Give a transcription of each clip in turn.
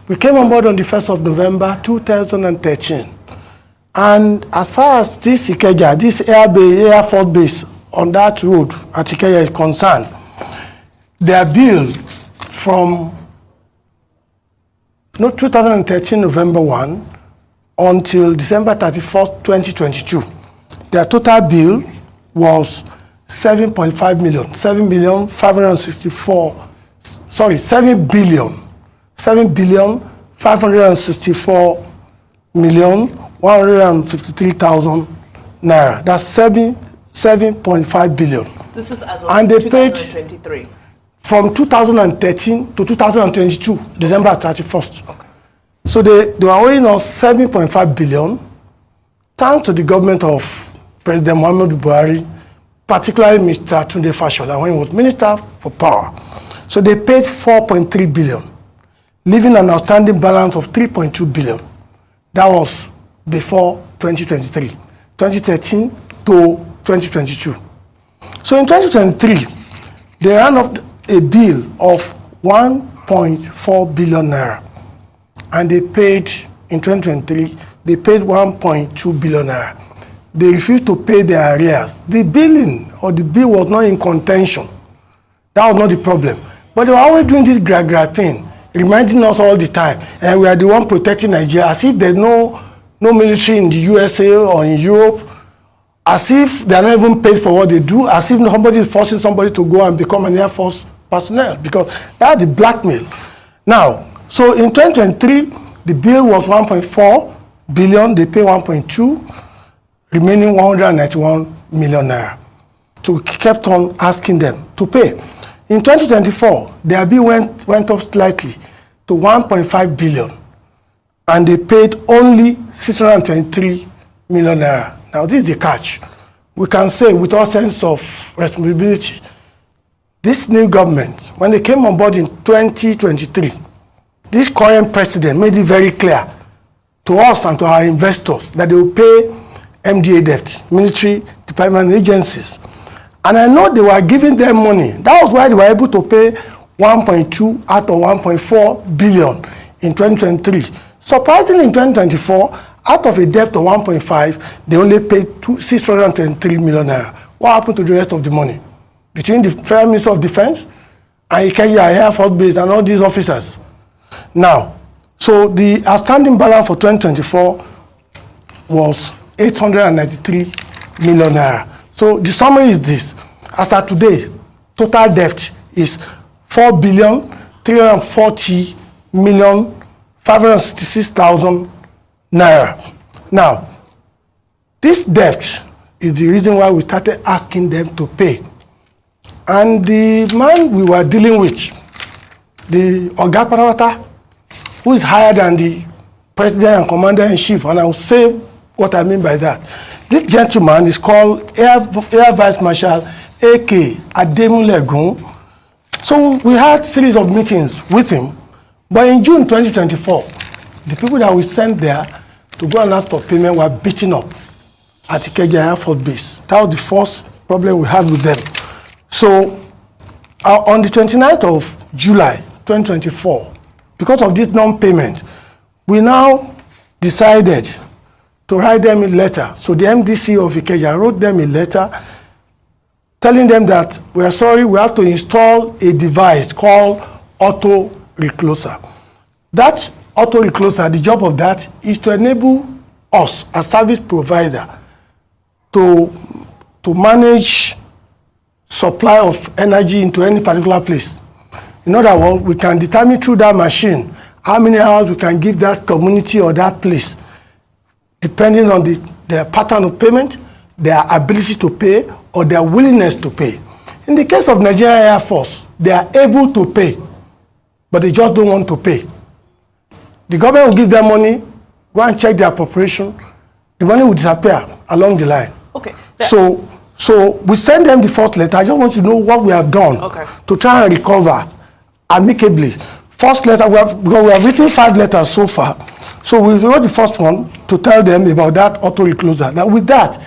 We came on board on the 1st of November 2013. And as far as this Ikeja, this Air Force base on that road at Ikeja is concerned, their bill from 2013 November 1 until December 31st, 2022, their total bill was 7.5 million, 7 billion 564, sorry, 7 billion 564 million 153,000 naira. That's 7.5 billion. This is as of and they 2023. Paid from 2013 to 2022, December 31st. Okay. So they were owing us 7.5 billion, thanks to the government of President Muhammadu Buhari, particularly Mr. Tunde Fashola, when he was Minister for Power. So they paid 4.3 billion, leaving an outstanding balance of 3.2 billion. That was before 2023, 2013 to 2022. So in 2023, they ran up a bill of 1.4 billion naira. And they paid, in 2023, they paid 1.2 billion naira. They refused to pay their arrears. The billing or the bill was not in contention. That was not the problem. But they were always doing this gra thing, reminding us all the time, and we are the one protecting Nigeria, as if there's no military in the USA or in Europe, as if they are not even paid for what they do, as if somebody is forcing somebody to go and become an Air Force personnel, because that's the blackmail. Now, so in 2023, the bill was 1.4 billion, they pay 1.2, remaining 191 million naira. So we kept on asking them to pay. In 2024, their bill went up slightly to 1.5 billion, and they paid only 623 million naira. Now this is the catch. We can say with all sense of responsibility, this new government, when they came on board in 2023, this current president made it very clear to us and to our investors that they will pay MDA debt, military department agencies. And I know they were giving them money. That was why they were able to pay 1.2 out of 1.4 billion in 2023. Surprisingly, in 2024, out of a debt of 1.5, they only paid 623 million naira. What happened to the rest of the money? Between the Federal Minister of Defense and IKEDC Air Force Base and all these officers. Now, so the outstanding balance for 2024 was 893 million naira. So the summary is this. As of today, total debt is 4 billion 340 million 566,000 naira. Now, this debt is the reason why we started asking them to pay. And the man we were dealing with, the Oga Patapata, who is higher than the President and Commander-in-Chief, and I will say what I mean by that. This gentleman is called Air Vice Marshal A.K. Ademulegun. So we had a series of meetings with him, but in June 2024, the people that we sent there to go and ask for payment were beaten up at IKEDC Air Force Base. That was the first problem we had with them. So on the 29th of July 2024, because of this non-payment, we now decided to write them a letter. So the MDC of IKEDC wrote them a letter telling them that we are sorry, we have to install a device called auto recloser. That auto recloser, the job of that is to enable us, as service provider, to manage supply of energy into any particular place. In other words, we can determine through that machine how many hours we can give that community or that place, depending on their pattern of payment, their ability to pay, or their willingness to pay. In the case of Nigerian Air Force, they are able to pay, but they just don't want to pay. The government will give them money, go and check their appropriation, the money will disappear along the line. Okay. So we send them the fourth letter. I just want to know what we have done to try and recover amicably. First letter, because we have written 5 letters so far. So we wrote the first one to tell them about that auto recloser. Now with that,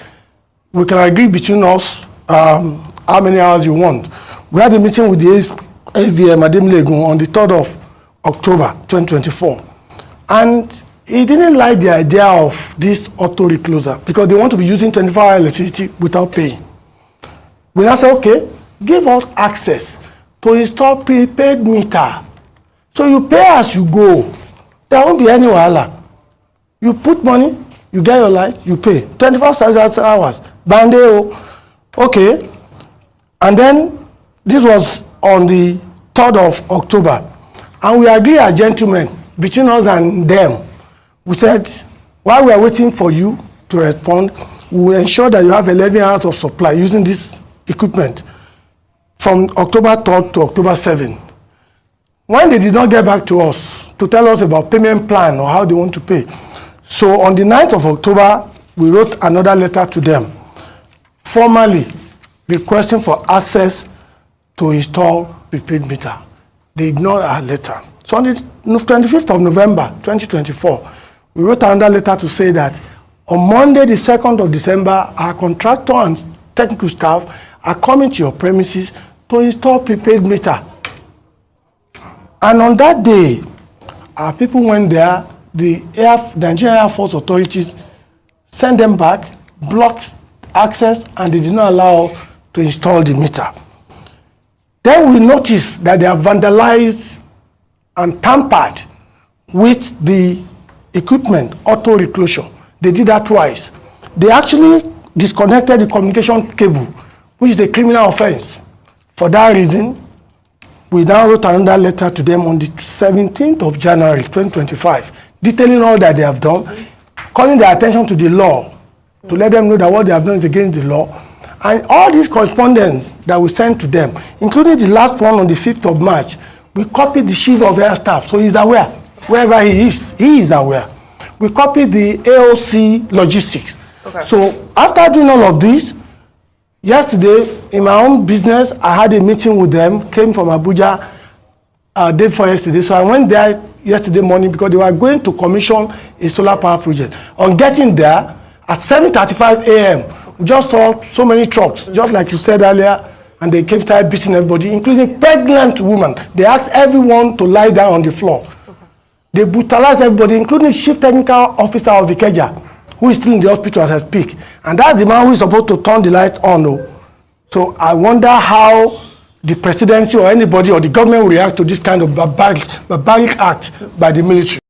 we can agree between us how many hours you want. We had a meeting with the AVM Ademulegun on the 3rd of October 2024. And he didn't like the idea of this auto recloser because they want to be using 24-hour electricity without paying. We now say, okay, give us access to install prepaid meter. So you pay as you go. There won't be any wahala. You put money, you get your light, you pay. 24 hours. Bandeo. Okay. And then this was on the 3rd of October. And we agreed as gentlemen between us and them. We said, while we are waiting for you to respond, we will ensure that you have 11 hours of supply using this equipment from October 3rd to October 7th. When they did not get back to us to tell us about payment plan or how they want to pay, so on the 9th of October, we wrote another letter to them, formally requesting for access to install prepaid meter. They ignored our letter. So on the 25th of November, 2024, we wrote another letter to say that on Monday, the 2nd of December, our contractor and technical staff are coming to your premises to install prepaid meter. And on that day, our people went there, the Nigerian Air Force authorities sent them back, blocked access, and they did not allow us to install the meter. Then we noticed that they have vandalized and tampered with the equipment, auto recloser. They did that twice. They actually disconnected the communication cable, which is a criminal offense. For that reason, we now wrote another letter to them on the 17th of January 2025, detailing all that they have done, calling their attention to the law, to let them know that what they have done is against the law. And all these correspondence that we sent to them, including the last one on the 5th of March, we copied the chief of air staff, so he's aware. Wherever he is aware. We copied the AOC logistics. Okay. So after doing all of this, yesterday, in my own business, I had a meeting with them, came from Abuja day before yesterday. So I went there yesterday morning because they were going to commission a solar power project. On getting there, at 7:35 a.m., we just saw so many trucks, just like you said earlier, and they came started beating everybody, including pregnant women. They asked everyone to lie down on the floor. Okay. They brutalized everybody, including chief technical officer of IKEDC, who is still in the hospital as I speak. And that's the man who is supposed to turn the light on. So I wonder how the presidency or anybody or the government will react to this kind of barbaric act by the military.